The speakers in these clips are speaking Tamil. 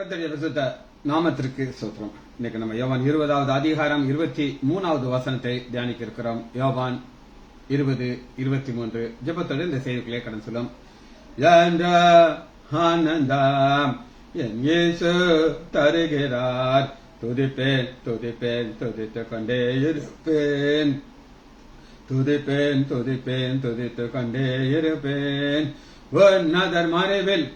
கர்த்தருடைய பரிசுத்த நாமத்திற்கு ஸ்தோத்திரம். இன்னைக்கு நம்ம யோவான் 20வது அதிகாரம் 23வது வசனத்தை தியானிக்க இருக்கிறோம். யோவான் 20:23 ஜெபத்தோடு இந்த செய்திகளே கடந்து சொல்லும். என்ற ஆனந்தம் என் இயேசு தருகிறார், துதிப்பேன் துதிப்பேன் துதித்துக் கொண்டே இருப்பேன், துதிப்பேன் துதிப்பேன் துதித்துக் கொண்டே இருப்பேன். உன்னதர் மறைவில்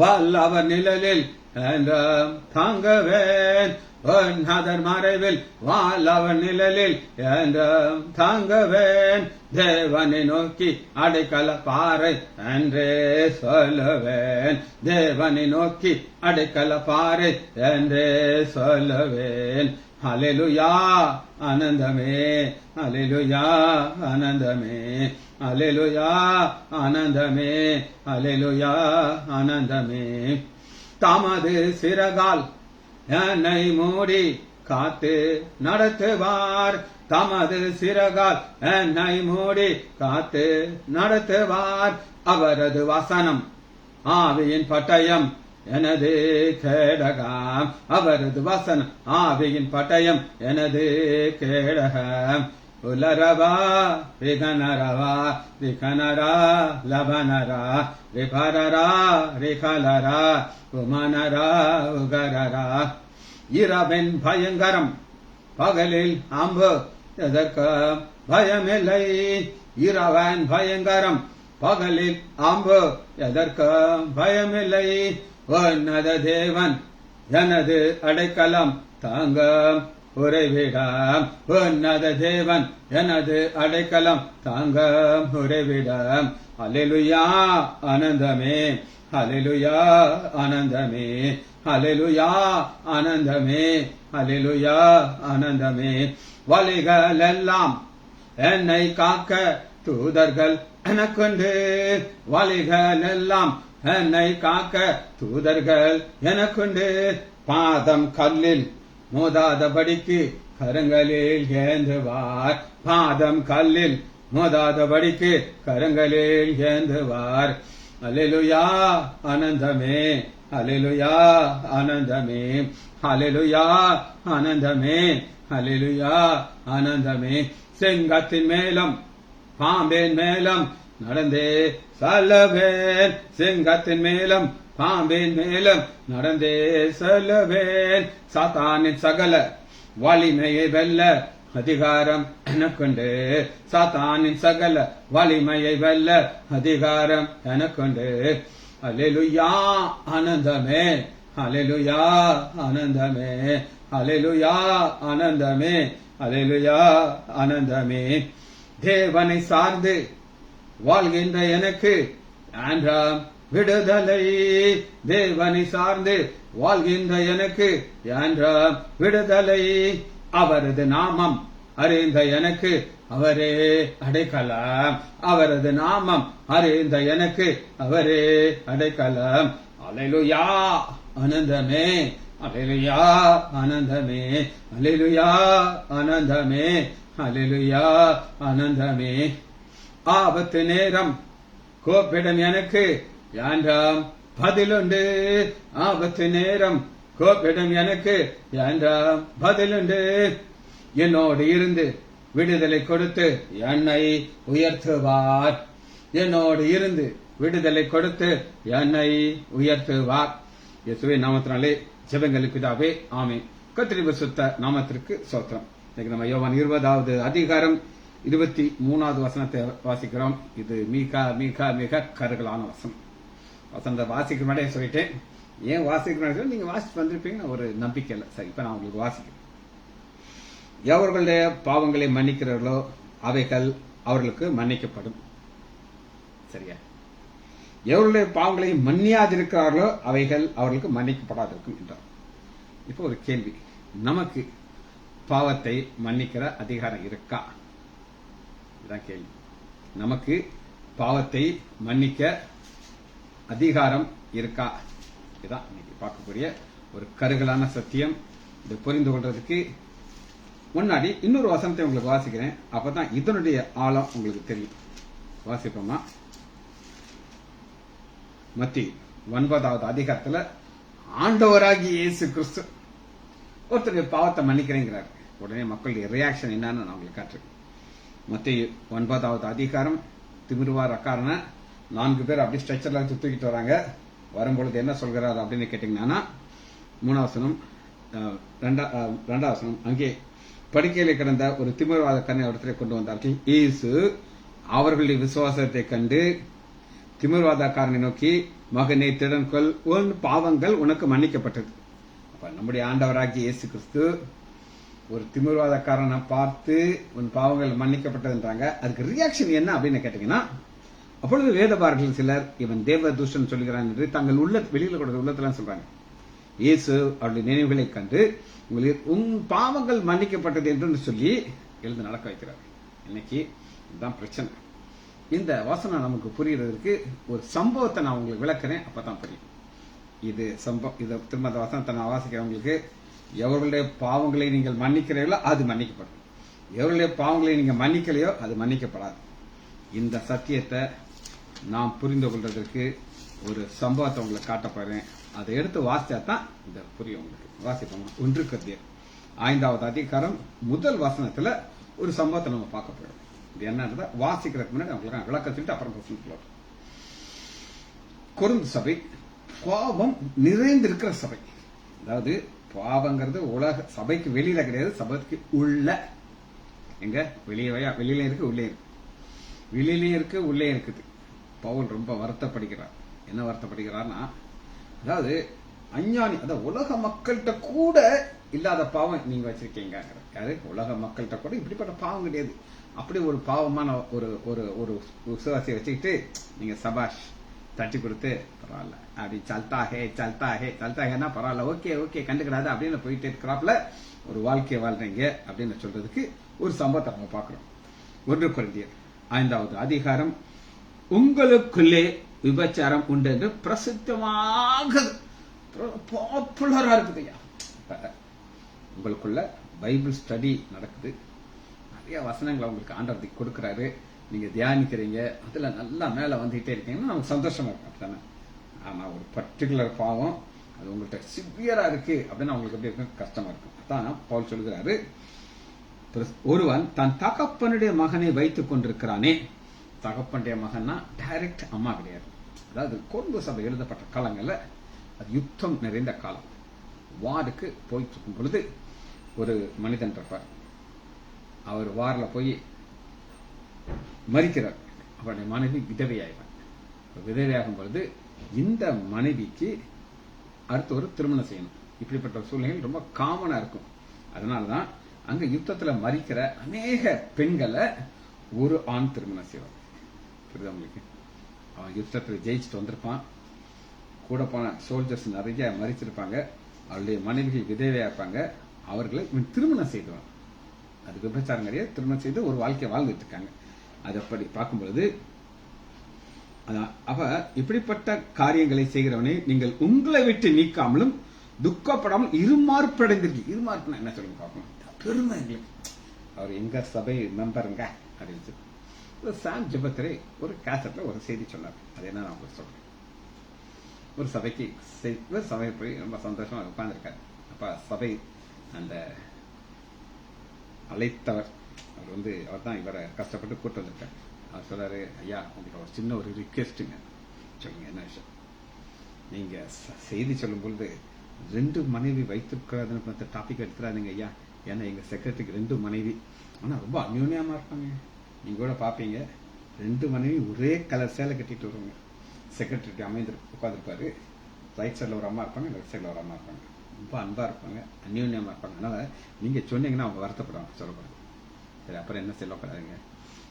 வல்லவர் நிழலில் என்றும் தாங்குவேன், உன்னதர் மறைவில் வல்லவர் நிழலில் என்றும் தாங்குவேன். தேவனை நோக்கி அடைக்கல பாறை என்றே சொல்லுவேன், தேவனை நோக்கி அடைக்கல பாறை என்றே சொல்லுவேன். ஹல்லேலூயா ஆனந்தமே, ஹல்லேலூயா ஆனந்தமே, ஹல்லேலூயா ஆனந்தமே, ஹல்லேலூயா ஆனந்தமே. தமது சிறகால் என்னை மூடி காத்து நடத்துவார், தமது சிறகால் என்னை மூடி காத்து நடத்துவார். அவரது வசனம் ஆவியின் பட்டயம் எனது கேடகம், அவரது வசனம் ஆவியின் பட்டயம் எனது கேடகம். உலரவா ரிகனரவா ரிகனரா லபனரா ரிபரரா ரிகலரா உமனரா உகரரா. இரவின் பயங்கரம் பகலில் அம்பு எதற்கு பயமில்லை, இரவன் பயங்கரம் பகலில் அம்பு எதற்கு பயமில்லை. உன்னத தேவன் எனது அடைக்கலம் தாங்க உறைவிடம், உன்னத தேவன் எனது அடைக்கலம் தாங்க உறைவிடம். ஹல்லேலூயா ஆனந்தமே, ஹல்லேலூயா ஆனந்தமே, ஹல்லேலூயா ஆனந்தமே, ஹல்லேலூயா ஆனந்தமே. வழிகள் எல்லாம் என்னை காக்க தூதர்கள் எனக்குண்டு, வழிகள் எல்லாம் என்னை காக்க தூதர்கள் எனக்குண்டு. பாதம் கல்லில் மோதாதபடிக்கு கரங்களில் ஏந்துவார், பாதம் கல்லில் மோதாதபடிக்கு கரங்களில் ஏந்துவார். ஹல்லேலூயா ஆனந்தமே, ஹல்லேலூயா ஆனந்தமே, ஹல்லேலூயா ஆனந்தமே, ஹல்லேலூயா ஆனந்தமே. சிங்கத்தின் மேலும் பாம்பின் மேலும் நடந்தே செல்லுவேன், சிங்கத்தின் மேலும் பாம்பின் மேலும் நடந்தே செல்லுவேன். சாத்தானின் சகல வலிமையை வெல்ல அதிகாரம் எனக்குண்டு, சாத்தானின் சகல வலிமையை வெல்ல அதிகாரம் எனக்குண்டு. ஹல்லேலூயா ஆனந்தமே, ஹல்லேலூயா ஆனந்தமே, ஹல்லேலூயா ஆனந்தமே, ஹல்லேலூயா ஆனந்தமே. தேவனை சார்ந்து வாழ்கின்ற எனக்கு என்றும் விடுதலை, தேவனை சார்ந்து வாழ்கின்ற எனக்கு என்றும் விடுதலை. அவரது நாமம் அறிந்த எனக்கு அவரே அடைக்கலம், அவரது நாமம் அறிந்த எனக்கு அவரே அடைக்கலம். ஹல்லேலூயா ஆனந்தமே, ஹல்லேலூயா ஆனந்தமே, ஹல்லேலூயா ஆனந்தமே, ஹல்லேலூயா ஆனந்தமே. ஆபத்து நேரம் கோப்பிடம் எனக்கு என்றும் பதிலுண்டு, ஆபத்து நேரம் கோப்பிடம் எனக்கு என்றும் பதிலுண்டு. என்னோடு இருந்து விடுதலை கொடுத்து என்னை உயர்த்துவார், என்னோடு இருந்து விடுதலை கொடுத்து என்னை உயர்த்துவார். இயேசுவின் நாமத்தினாலே ஜெபங்களுக்கு பிதாவே ஆமென். கர்த்தருடைய பரிசுத்த நாமத்திற்கு ஸ்தோத்திரம். இன்னைக்கு நம்ம யோவான் 20வது அதிகாரம் 23வது வசனத்தை வாசிக்கிறோம். இது மிக மிக மிக கருகலான வசனம். வசனத்தை வாசிக்க முன்னாடியே சொல்லிட்டேன், ஏன் வாசிக்கிறேன் நீங்க வாசிச்சு வந்திருப்பீங்கன்னு ஒரு நம்பிக்கை இல்லை. சரி, இப்ப நான் உங்களுக்கு வாசிக்கிறேன். எவர்களுடைய பாவங்களை மன்னிக்கிறார்களோ அவைகள் அவர்களுக்கு மன்னிக்கப்படும். சரியா? எவர்களுடைய பாவங்களை மன்னியாதிருக்கிறார்களோ அவைகள் அவர்களுக்கு மன்னிக்கப்படாதிருக்கும் என்றார். இப்போ ஒரு கேள்வி, நமக்கு பாவத்தை மன்னிக்கிற அதிகாரம் இருக்கா? இதுதான் கேள்வி. நமக்கு பாவத்தை மன்னிக்க அதிகாரம் இருக்கா? இதுதான் இன்னைக்கு பார்க்கக்கூடிய ஒரு கருகலான சத்தியம். இதை புரிந்து கொள்றதுக்கு முன்னாடி இன்னொரு வசனத்தை உங்களுக்கு வாசிக்கிறேன், அப்பதான் இதனுடைய ஆழம் உங்களுக்கு தெரியும். வாசிப்போமா? மத்தேயு 9வது அதிகாரத்துல ஆண்டவராகி இயேசு கிறிஸ்து ஒருத்தருடைய பாவத்தை மன்னிக்கிறேங்கிறார். உடனே மக்களுடைய ரியாக்ஷன் என்னன்னு நான் உங்களுக்கு காட்டுறேன். மத்தேயு 9வது அதிகாரம், திமிருவார் அக்காரன 4 பேர் அப்படி ஸ்ட்ரெச்சர்ல வச்சு தூக்கிட்டு வராங்க. வரும்பொழுது என்ன சொல்கிறார் அப்படின்னு கேட்டீங்கன்னா, 3ஆம் வசனம், 2ஆம் வசனம், அங்கே படுக்கையில கிடந்த ஒரு திமிர்வாத கண்ணை இடத்துல கொண்டு வந்தார்கள். இயேசு அவர்களுடைய விசுவாசத்தை கண்டு திமிர்வாதக்காரனை நோக்கி, மகனே திடன்கொள், உன் பாவங்கள் உனக்கு மன்னிக்கப்பட்டது. அப்ப நம்முடைய ஆண்டவராகிய இயேசு கிறிஸ்து ஒரு திமிர்வாதக்காரனை பார்த்து உன் பாவங்கள் மன்னிக்கப்பட்டதுன்றாங்க. அதுக்கு ரியாக்ஷன் என்ன அப்படின்னு கேட்டீங்கன்னா, அப்பொழுது வேதபாரர்கள் சிலர் இவன் தேவதூஷன் சொல்கிறான் என்று தங்கள் வெளியில கொடுத்த உள்ளத்துல சொல்றாங்க. இயேசு அவருடைய நினைவுகளை கண்டு உன் பாவங்கள் மன்னிக்கப்பட்டது என்று சொல்லி எழுந்து நடக்க வைக்கிறார். இன்னைக்கு இதுதான் பிரச்சனை. இந்த வசனம் நமக்கு புரியறதுக்கு ஒரு சம்பவத்தை நான் உங்களுக்கு விளக்குறேன், அப்பதான் புரியும். இது திரும்ப அந்த வசனத்தை நான் வாசிக்கிறவங்களுக்கு, எவர்களுடைய பாவங்களை நீங்கள் மன்னிக்கிறீர்களோ அது மன்னிக்கப்படும், எவர்களுடைய பாவங்களை நீங்க மன்னிக்கலையோ அது மன்னிக்கப்படாது. இந்த சத்தியத்தை நாம் புரிந்து கொள்றதற்கு ஒரு சம்பவத்தை உங்களுக்கு காட்ட போறேன். அதை எடுத்து வாசிச்சா தான் இந்த புரியும் உங்களுக்கு. வாசிப்போம். 1 கொரிந்தியர் 5வது அதிகாரம் 1 வசனத்துல ஒரு சம்பவத்தை நம்ம பார்க்க போறோம். இது என்னன்றத வாசிக்கிறதுக்கு முன்னாடி உங்களுக்கு விளக்கம் சொல்லிட்டு அப்புறம் பிரச்சனை. கொரிந்து சபை பாவம் நிறைந்திருக்கிற சபை. அதாவது பாவங்கிறது உலக சபைக்கு வெளியில கிடையாது, சபைக்கு உள்ள. எங்க வெளியில இருக்கு, உள்ளே இருக்கு, வெளியிலேயே இருக்கு, உள்ளே இருக்குது. பவுல் ரொம்ப வருத்தப்படுகிறார். என்ன வருத்தப்படுகிறார்னா, அதாவது அஞ்ஞானி, அதாவது உலக மக்கள்கிட்ட கூட இல்லாத பாவம் நீங்க வச்சிருக்கீங்க. யாரு? உலக மக்கள்கிட்ட கூட இப்படிப்பட்ட பாவம் கிடையாது. அப்படி ஒரு பாவமான ஒரு ஒரு ஒரு விசுவாசியை வச்சுக்கிட்டு நீங்க சபாஷ் தட்டி கொடுத்து பரவாயில்ல அப்படி சல்தாஹேன்னா பரவாயில்ல, ஓகே ஓகே கண்டுக்கிறாது அப்படின்னு போயிட்டு இருக்கிறாப்புல ஒரு வாழ்க்கையை வாழ்றீங்க அப்படின்னு சொல்றதுக்கு ஒரு சம்பவத்தை நம்ம பார்க்கிறோம். 1 கொரிந்தியர் 5வது அதிகாரம், உங்களுக்குள்ளே விபச்சாரம் உண்டு என்று பிரசித்தமாக பாப்புலரா இருக்குதுயா. உங்களுக்குள்ள பைபிள் ஸ்டடி நடக்குது, நிறைய வசனங்களை உங்களுக்கு ஆண்டவருக்கு கொடுக்கிறாரு, நீங்க தியானிக்கிறீங்க, அதுல நல்லா மேல வந்துகிட்டே இருக்கீங்கன்னா நமக்கு சந்தோஷமா இருக்கும். அப்படித்தானே? ஆனா ஒரு பர்டிகுலர் பாவம் அது உங்கள்கிட்ட சிவியரா இருக்கு அப்படின்னா உங்களுக்கு எப்படி இருக்கும்? கஷ்டமா இருக்கும். அதான் பவுல் சொல்கிறாரு, ஒருவன் தன் தகப்பனுடைய மகனை வைத்துக் கொண்டிருக்கிறானே. தகப்பனுடைய மகன்னா டைரக்ட் அம்மா கிடையாது. அதாவது கொரிந்து சபை எழுதப்பட்ட காலங்கள்ல அது யுத்தம் நிறைந்த காலம். வாருக்கு போயிட்டு இருக்கும் பொழுது ஒரு மனிதன் இருப்பார். அவர் வாரில் போய் மறிக்கிறார். அவருடைய மனைவி விதவையாயிடும். விதவையாகும் பொழுது இந்த மனைவிக்கு அடுத்து ஒரு திருமணம் செய்யணும். இப்படிப்பட்ட சூழ்நிலைகள் ரொம்ப காமனா இருக்கும். அதனாலதான் அங்க யுத்தத்துல மறிக்கிற அநேக பெண்களை ஒரு ஆண் திருமணம் செய்வார். புரியுதா உங்களுக்கு? அவன் யுத்தத்துல ஜெயிச்சுட்டு வந்திருப்பான், கூட போன சோல்ஜர்ஸ் நிறைய மறிச்சிருப்பாங்க, அவருடைய மனைவிகள் விதவையா இருப்பாங்க, அவர்களை திருமணம் செய்துவான். அது விபச்சாரம் கிடையாது, திருமணம் செய்து ஒரு வாழ்க்கையை வாழ்ந்துட்டு இருக்காங்க. அது அப்படி பார்க்கும்பொழுது அப்ப இப்படிப்பட்ட காரியங்களை செய்கிறவனை நீங்கள் உங்களை விட்டு நீக்காமலும் துக்கப்படாமல் இருமாறுப்படைந்திருக்கு. இருமாறுப்புனா என்ன சொல்லுங்க பார்க்கணும். பெருமை எங்களுக்கு, அவர் எங்க சபை மெம்பருங்க அப்படின்னு சாம் ஜெபத்திலே ஒரு கேசட்ல ஒரு செய்தி சொன்னார். அது என்ன நான் உங்களுக்கு சொல்றேன். ஒரு சபை போய் ரொம்ப சந்தோஷமா உட்கார்ந்துருக்காரு. அப்ப சபை அந்த அழைத்தவர் அவர் தான் இவரை கஷ்டப்பட்டு கூட்டு வந்திருக்காரு. அவர் சொல்றாரு, ஐயா உங்களுக்கு ஒரு சின்ன ஒரு ரிக்வெஸ்ட்டுங்க. சொல்லுங்க, என்ன விஷயம்? நீங்க செய்தி சொல்லும் பொழுது 2 மனைவி வைத்திருக்கிறாருன்னு டாபிக் எடுத்துறாருங்க ஐயா. ஏன்னா எங்க செக்ரட்டரிக்கு 2 மனைவி, ஆனா ரொம்ப அந்யோன்யமா இருப்பாங்க. நீங்க கூட பாப்பீங்க, 2 மனைவி ஒரே கலர் சேலை கட்டிட்டு வருவாங்க. செக்ரட்டரி அமைந்து உட்காந்துருப்பாரு. ரைட் சைட்ல ஒரு அம்மா இருப்பாங்க, லெஃப்ட் சைட்ல ஒரு அம்மா இருப்பாங்க. ரொம்ப அன்பா இருப்பாங்க, அந்யோன்யமா இருப்பாங்க. அதனால நீங்க சொன்னீங்கன்னா அவங்க வருத்தப்படுவாங்க, சொல்லக்கூடாது. சரி, அப்புறம் என்ன சொல்லக்கூடாதுங்க,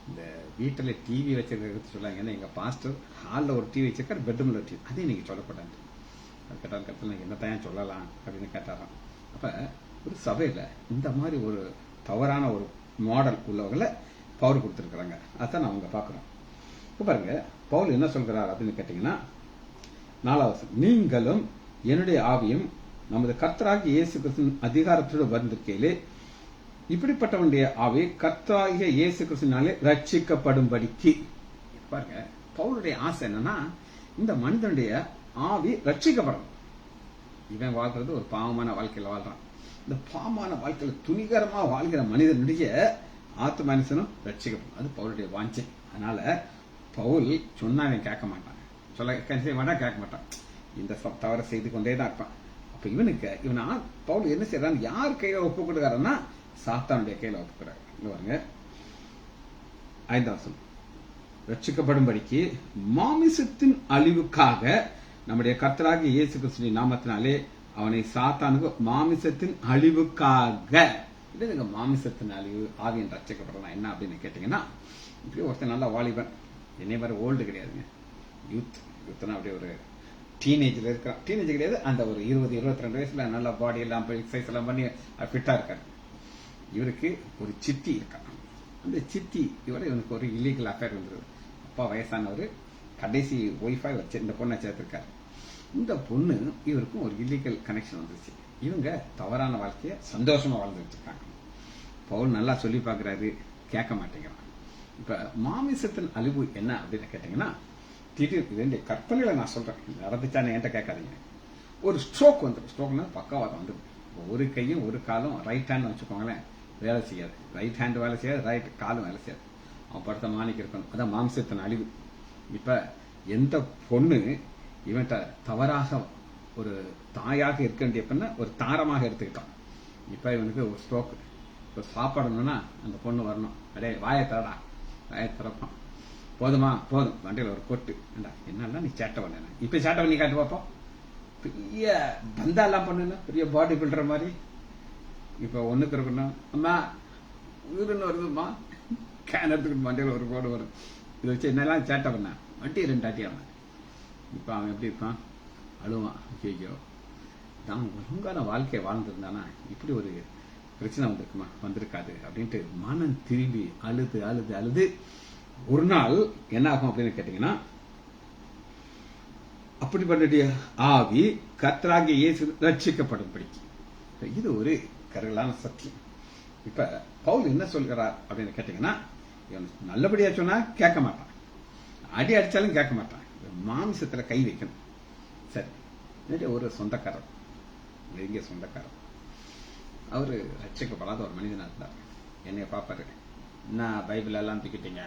இந்த வீட்டுல டிவி வச்சிருக்கிறது சொல்லாங்க. ஏன்னா எங்க பாஸ்டர் ஹாலில் ஒரு டிவி வச்சிருக்காரு, பெட்ரூம்ல ஒரு டிவி, அதே நீங்க சொல்லக்கூடாது. அது கேட்டாலும் கருத்துல என்ன தான் சொல்லலாம் அப்படின்னு கேட்டாராம். அப்ப ஒரு சபையில இந்த மாதிரி ஒரு தவறான ஒரு மாடல் உள்ளவங்களை பவர் கொடுத்துருக்காங்க. அதான் அவங்க பாக்குறோம். இப்ப பாருங்க, பவுல் என்ன சொல்கிறார் அப்படின்னு கேட்டீங்கன்னா, 4வது, நீங்களும் என்னுடைய ஆவியும் நமது கர்த்தராகிய இயேசு கிறிஸ்துவின் அதிகாரத்தோடு வந்திருக்கையிலே இப்படிப்பட்டவனுடைய ஆவி கர்த்தராகிய இயேசு கிறிஸ்துவினாலே ரட்சிக்கப்படும்படிக்கு. பாருங்க, பவுலுடைய ஆசை என்னன்னா, இந்த மனிதனுடைய ஆவி ரட்சிக்கப்படணும். இவன் வாழ்றது ஒரு பாவமான வாழ்க்கையில வாழ்றான். இந்த பாவமான வாழ்க்கையில துணிகரமா வாழ்கிற மனிதனுடைய ஆத்ம மனுஷனும் ரட்சிக்கப்படும். அது பவுலுடைய வாஞ்சை. அதனால பவுல் சொன்னா அவன் கேட்க மாட்டான், சொல்ல செய்ய மாட்டான், கேட்க மாட்டான். இந்த தவறை செய்து கொண்டே தான் இருப்பான். அப்ப இவன் பவுல் என்ன செய்யறான், யார் கையில ஒப்பு கொடுக்காருன்னா சாத்தானுடைய கையில ஒப்பு கொடுக்குறாரு. பாருங்க 5ஆம் வசனம், ரட்சிக்கப்படும்படிக்கு மாமிசத்தின் அழிவுக்காக நம்முடைய கர்த்தராகிய இயேசு கிறிஸ்துவின் நாமத்தினாலே அவனை சாத்தானுக்கு மாமிசத்தின் அழிவுக்காக. இது மாமிசத்தின் அழிவு, ஆவியின் ரட்சிக்கப்படலாம் என்ன அப்படின்னு கேட்டீங்கன்னா, இப்படி ஒருத்தர் நல்லா வாலிபன், என்னை மாதிரி ஓல்டு கிடையாதுங்க, யூத்னா அப்படியே ஒரு டீனேஜ்ல இருக்கிறான். டீனேஜ் கிடையாது, அந்த ஒரு 20-22 வயசுல நல்லா பாடி எல்லாம் எக்ஸசைஸ் எல்லாம் பண்ணி ஃபிட்டா இருக்காரு. இவருக்கு ஒரு சித்தி இருக்கான். அந்த சித்தி இவனுக்கு ஒரு இல்லீகல் அஃபேர் வந்துருது. அப்பா வயசானவர் கடைசி ஒய்ஃபா வச்சு இந்த பொண்ணை சேர்த்திருக்காரு. இந்த பொண்ணு இவருக்கும் ஒரு இல்லீகல் கனெக்ஷன் வந்துருச்சு. இவங்க தவறான வாழ்க்கைய சந்தோஷமா வாழ்ந்துட்டு இருக்காங்க. பவுல் நல்லா சொல்லி பாக்குறாரு, கேட்க மாட்டேங்கிறான். இப்ப மாமிசத்தின் அழிவு என்ன அப்படின்னு கேட்டீங்கன்னா, திடீர் கற்பனைகளை நான் சொல்றேன், நடந்துச்சான்னு என்கிட்ட கேட்காதீங்க. ஒரு ஸ்ட்ரோக் வந்துடும். ஸ்ட்ரோக்னா பக்காவாதம் வந்துடும். ஒரு கையும் ஒரு காலும் ரைட் ஹேண்ட் வச்சுக்கோங்களேன், வேலை செய்யாது. ரைட் ஹேண்ட் வேலை செய்யாது, ரைட் காலும் வேலை செய்யாது. அவன் படுத்த மாணிக்க இருக்கணும். அதான் மாம்சத்தின் அழிவு. இப்ப எந்த பொண்ணு இவன்ட்ட தவறாக ஒரு தாயாக இருக்க வேண்டிய பெண்ண ஒரு தாரமாக எடுத்துக்கிட்டான். இப்ப இவனுக்கு ஒரு ஸ்ட்ரோக். இப்ப சாப்பிடணும்னா அந்த பொண்ணு வரணும், அடே வாயை தரடா, வாயை திறப்பான். போதுமா, போதும், வண்டியில் ஒரு கொட்டு. என்னன்னா நீ சேட்டை பண்ண, இப்ப சேட்டை பண்ணி காட்டு பார்ப்போம். பெரிய பந்தா எல்லாம் பண்ணுன்னா, பெரிய பாடி பில்டர் மாதிரி. இப்ப ஒண்ணுக்கு இருக்கணும், அம்மா உயிரின்னு வருதுமா, கேன் எடுத்துக்கிட்டு வண்டியில் ஒரு கோடு வரும். இதை வச்சு என்னெல்லாம் சேட்டை பண்ண, வண்டி 2 ஆட்டி அவன். இப்ப அவன் எப்படி இருப்பான், அழுவான். ஐயோ, நான் ஒழுங்கான வாழ்க்கையை வாழ்ந்திருந்தானா இப்படி ஒரு பிரச்சனை வந்திருக்காது அப்படின்ட்டு மனம் திரும்பி அழுது அழுது அழுது ஒரு நாள் என்ன ஆகும் அப்படின்னு கேட்டீங்கன்னா, அப்படிப்பட்ட ஆவி கர்த்தராகிய இயேசு ரட்சிக்கப்படும்படி. இது ஒரு கருகலான சத்தியம். இப்ப பவுல் என்ன சொல்கிறார் அப்படின்னு கேட்டீங்கன்னா, இவன் நல்லபடியா சொன்னா கேட்க மாட்டான், அடி அடிச்சாலும் கேட்க மாட்டான், மாமிசத்துல கை வைக்கணும். சரி, ஒரு சொந்தக்காரர், நெருங்கிய சொந்தக்காரர், அவரு ரட்சிக்கப்படாத ஒரு மனிதனா இருந்தார். என்னைய பாப்பாரு, நான் பைபிள் எல்லாம் தூக்கிட்டீங்க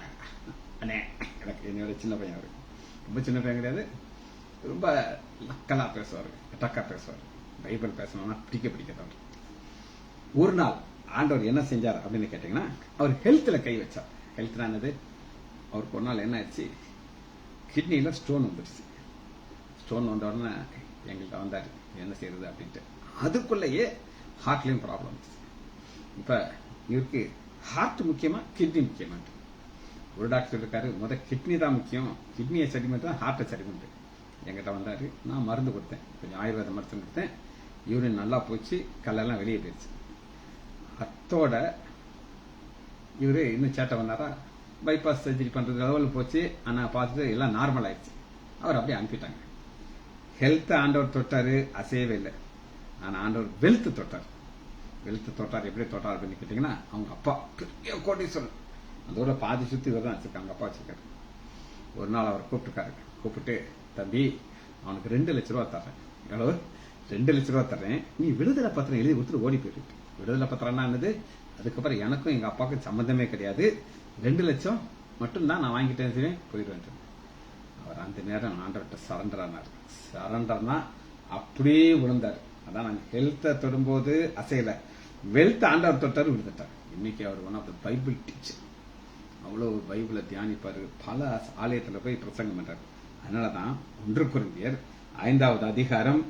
அண்ணே. எனக்கு என்னோட சின்ன பையன், அவரு ரொம்ப சின்ன பையன் கிடையாது, ரொம்ப லக்கலா பேசுவாரு, டக்கா பேசுவாரு. பைபிள் பேசணும்னா பிடிக்காதவர். ஒரு நாள் ஆண்டவர் என்ன செஞ்சார் அப்படின்னு கேட்டீங்கன்னா, அவர் ஹெல்த்ல கை வச்சார். ஹெல்த்னா என்னது, அவருக்கு ஒரு நாள் என்ன ஆயிடுச்சு, கிட்னியில ஸ்டோன் வந்துருச்சு. ஸ்டோன் வந்த உடனே எங்கள்கிட்ட வந்தாரு, என்ன செய்யறது அப்படின்ட்டு. அதுக்குள்ளேயே ஹார்ட்லயும் ப்ராப்ளம் வந்துச்சு. இப்ப இவருக்கு ஹார்ட் முக்கியமா கிட்னி முக்கியமா? ஒரு டாக்டர் இருக்காரு, கிட்னி தான் முக்கியம், கிட்னியை சரி பண்ணிட்டு ஹார்ட்டை சரி பண்ணிட்டு எங்கிட்ட வந்தாரு. நான் மருந்து கொடுத்தேன், கொஞ்சம் ஆயுர்வேத மருத்துவம் கொடுத்தேன். யூரின் நல்லா போச்சு, கல்லெல்லாம் வெளியே போயிடுச்சு. அத்தோட இவரு இன்னும் சேட்டை வந்தாரா, பைபாஸ் சர்ஜரி பண்றது லெவலில் போச்சு. ஆனா பார்த்துட்டு எல்லாம் நார்மல் ஆயிடுச்சு. அவர் அப்படியே அனுப்பிட்டாங்க. ஹெல்த் ஆண்டவர் தொட்டாரு, அசையவே இல்லை. ஆனா ஆண்டவர் வெல்த் தொட்டார். வெல்த் தொட்டார். எப்படி தொட்டார் அப்படின்னு கேட்டீங்கன்னா, அவங்க அப்பா பெரிய கோடீஸ்வரன், அதோட பாதி சுத்தி இவர் தான் வச்சிருக்காங்க, அப்பா வச்சிருக்காரு. ஒரு நாள் அவர் கூப்பிட்டு, தம்பி அவனுக்கு 2 லட்ச ரூபா தர்றேன். எவ்வளவு? 2 லட்ச ரூபா தர்றேன், நீ விடுதலை பத்திரம் எழுதி கொடுத்துட்டு ஓடி போயிட்டு. விடுதலை பத்திரம்னா என்னது, அதுக்கப்புறம் எனக்கும் எங்க அப்பாவுக்கும் சம்பந்தமே கிடையாது, 2 லட்சம் மட்டும்தான் நான் வாங்கிட்டேன், போயிடுவேன். அவர் அந்த நேரம் ஆண்டவர்கிட்ட சரண்டர் ஆனார். சரண்டர்னா அப்படியே விழுந்தார். அதான் நாங்க ஹெல்த்தை தொடும்போது அசையல, வெல்த் ஆண்டவர் தொட்டாரு, விழுந்துட்டார். இன்னைக்கு அவர் one of the Bible teacher. அவ்வளவு பைபிளை தியானிப்பாரு, பல ஆலயத்துல போய் பிரசங்கம் பண்றாரு. அதனாலதான் 1 கொரிந்தியர் 5ஆவது அதிகாரம்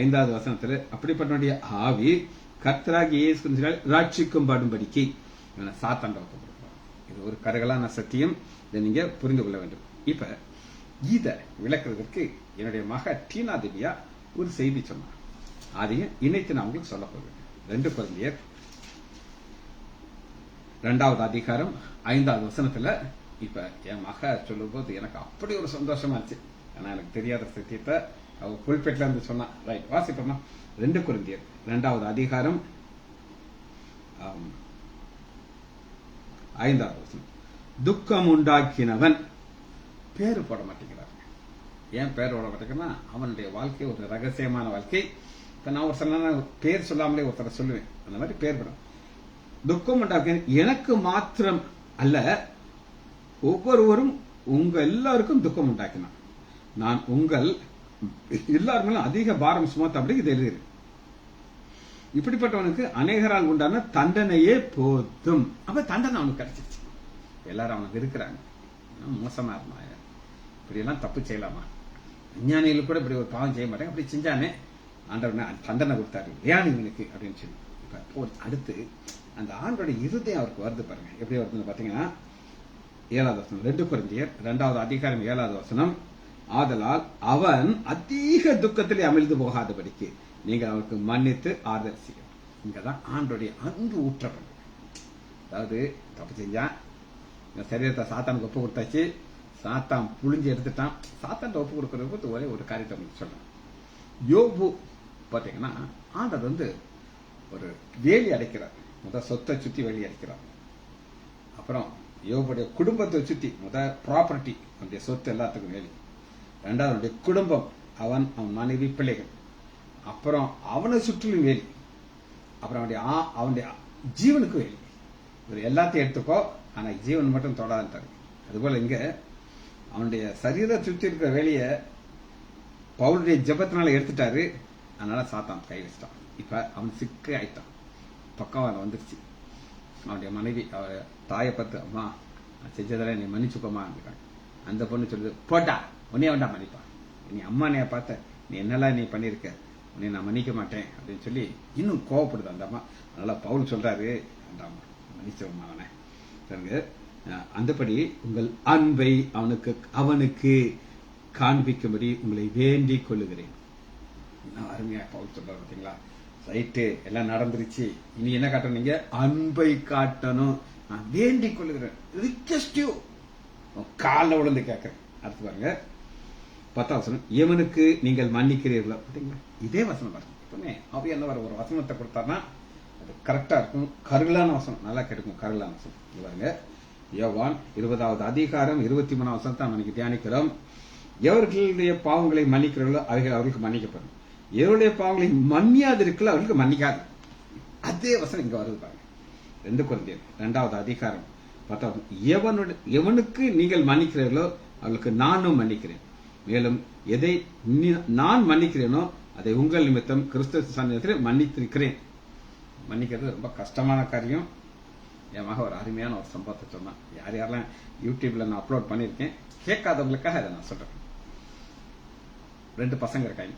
5வது வசனத்துல அப்படிப்பட்ட ஆவி கர்த்தராகிய இயேசு கிறிஸ்துவினால் ரட்சிக்கும்படிக்கு இவனை சாத்தாண்ட ஒப்புக்கொடுக்கிறார். இது ஒரு கருகலான சத்தியம், இதை நீங்க புரிந்து கொள்ள வேண்டும். இப்ப இத விளக்குறதுக்கு என்னுடைய மக டீனா தேவியா ஒரு செய்தி சொன்னார். அதையும் இணைத்து நான் உங்களுக்கு சொல்ல போகிறேன். 2 கொரிந்தியர் 2வது அதிகாரம் 5வது வசனத்துல இப்ப என் மக சொல்லும் போது எனக்கு அப்படி ஒரு சந்தோஷமா இருந்துச்சு. ஆனா எனக்கு தெரியாத சத்தியத்தை அவ புல்பெட்ல இருந்து சொன்னா. ரைட், வாசிப்போமா? 2 கொரிந்தியர் 2வது அதிகாரம் 5வது வசனம். துக்கம் உண்டாக்கினவன் பேரு போட மாட்டேங்கிறார். ஏன் பேர் போட மாட்டேங்கிறா? அவனுடைய வாழ்க்கை ஒரு ரகசியமான வாழ்க்கை. இப்ப நான் ஒரு சில பேர் சொல்லாமலே ஒருத்தரை சொல்லுவேன், அந்த மாதிரி பேர் படம். துக்கம் உண்டாக்க எனக்கு மாத்திரம் அல்ல, ஒவ்வொருவரும் உங்க எல்லாருக்கும் துக்கம் உண்டாக்கினான். நான் உங்கள் எல்லாருமே அதிக பாரம் சுமத்தபடி இது எழுதுகிறேன். இப்படிப்பட்டவனுக்கு அநேகரால் உண்டான தண்டனையே போதும். அப்ப தண்டனை அவனுக்கு கிடைச்சிருச்சு. எல்லாரும் அவனுக்கு இருக்கிறாங்க. மோசமா இருந்தா இப்படி எல்லாம் தப்பு செய்யலாமா? விஞ்ஞானிகள் கூட இப்படி ஒரு பாவம் செய்ய மாட்டாங்க. அப்படி செஞ்சானே ஆண்டவன் தண்டனை கொடுத்தாரு ஏன் இவனுக்கு அப்படின்னு சொல்லி. இப்ப அடுத்து அந்த ஆண்டோட இருதயம் அவருக்கு வருது பாருங்க. எப்படி வருதுன்னு பாத்தீங்கன்னா 7வது வசனம், 2 கொரிந்தியர் 2வது அதிகாரம் 7வது வசனம். ஆதலால் அவன் அதிக துக்கத்திலே அமிழ்ந்து போகாதபடிக்கு நீங்கள் அவனுக்கு மன்னித்து ஆறுதல் செய்யும். இங்கதான் ஆண்டோடைய அன்பு ஊற்றப்படும். அதாவது தப்பு செஞ்சான், சரீரத்தை சாத்தானுக்கு ஒப்பு கொடுத்தாச்சு, சாத்தான் புழிஞ்சு எடுத்துட்டான். சாத்தான் ஒப்பு கொடுக்கறது ஒரே ஒரு காரியத்தை உங்களுக்கு சொல்றேன். யோபு பாத்தீங்கன்னா ஆண்டவர் ஒரு வேலி அடைக்கிறார். முதல் சொத்தை சுத்தி வேலி அடைக்கிறார். அப்புறம் யோபுடைய குடும்பத்தை சுத்தி ப்ராப்பர்ட்டி, அவனுடைய சொத்து எல்லாத்துக்கும் வேலி. 2வது அவனுடைய குடும்பம், அவன் மனைவி பிள்ளைகள். அப்புறம் அவனை சுற்றிலும் வேலி. அப்புறம் அவனுடைய ஜீவனுக்கு வேலி. ஒரு எல்லாத்தையும் எடுத்துக்கோ, ஆனா ஜீவன் மட்டும் தொடாதுட்டாரு. அதுபோல இங்க அவனுடைய சரீர சுற்றி இருக்கிற வேலைய பவுலுடைய ஜெபத்தினால எடுத்துட்டாரு. அதனால சாத்தான் கை வச்சிட்டான். இப்ப அவன் சிக்க ஆயிட்டான். பக்கம் வந்துருச்சு. அவனுடைய மனைவி அவ தாயை பார்த்து, அம்மா நான் செஞ்சதால நீ மன்னிச்சுக்கோமா இருக்காங்க. அந்த பொண்ணு சொல்லுது, போட்டா உன்னைய வேண்டாம் மன்னிப்பா, நீ அம்மா நீ பார்த்த, நீ என்னெல்லாம் நீ பண்ணிருக்க, உன்னை நான் மன்னிக்க மாட்டேன் அப்படின்னு சொல்லி இன்னும் கோவப்படுது அந்த அம்மா. அதனால பவுல் சொல்றாரு, அந்த அம்மா மன்னிச்சவம்மா அவனை. அந்தபடி உங்கள் அன்பை அவனுக்கு காண்பிக்கும்படி உங்களை வேண்டிக் கொள்ளுகிறேன். அருமையா பவுல் சொல்றாரு பாத்தீங்களா? ரைட்டு, எல்லாம் நடந்துருச்சு, இனி என்ன காட்டணும்? நீங்க அன்பை காட்டணும். நான் வேண்டிக் கொள்ளுகிறேன், ரிக்வெஸ்ட் யூ, கால விழுந்து கேட்கிறேன். அடுத்து பாருங்க 10வது வசனம், எவனுக்கு நீங்கள் மன்னிக்கிறீர்களோ. பாத்தீங்களா? இதே வசனம் பாருங்க. எப்பவுமே என்ன ஒரு வசனத்தை கொடுத்தாருன்னா அது கரெக்டா இருக்கும். கருளான வசனம் நல்லா கிடைக்கும். கருளான வசனம் பாருங்க. யோவான் 20வது அதிகாரம் 23வது வசனத்தை நம்ம தியானிக்கிறோம். எவர்களுடைய பாவங்களை மன்னிக்கிறீர்களோ அவைகள் அவர்களுக்கு மன்னிக்கப்படும், எவருடைய பாவங்களை மன்னியாதிருக்கல அவர்களுக்கு மன்னிக்காது. அதே வசனம் இங்க வருது பாருங்க. 2 கொரிந்தியர் 2வது அதிகாரம் 10வது, எவனுக்கு நீங்கள் மன்னிக்கிறீர்களோ அவர்களுக்கு நானும் மன்னிக்கிறேன், மேலும் எதை நான் மன்னிக்கிறேனோ அதை உங்கள் நிமித்தம் கிறிஸ்துவ சன்னிதானத்தில் மன்னித்திருக்கிறேன். மன்னிக்கிறது ரொம்ப கஷ்டமான காரியம். என் மக ஒரு அருமையான ஒரு சம்பவத்தை சொன்னான். யார் யாரெல்லாம் யூடியூப்ல நான் அப்லோட் பண்ணிருக்கேன், கேட்காதவங்களுக்காக அதை நான் சொல்றேன். 2 பசங்க இருக்காங்க.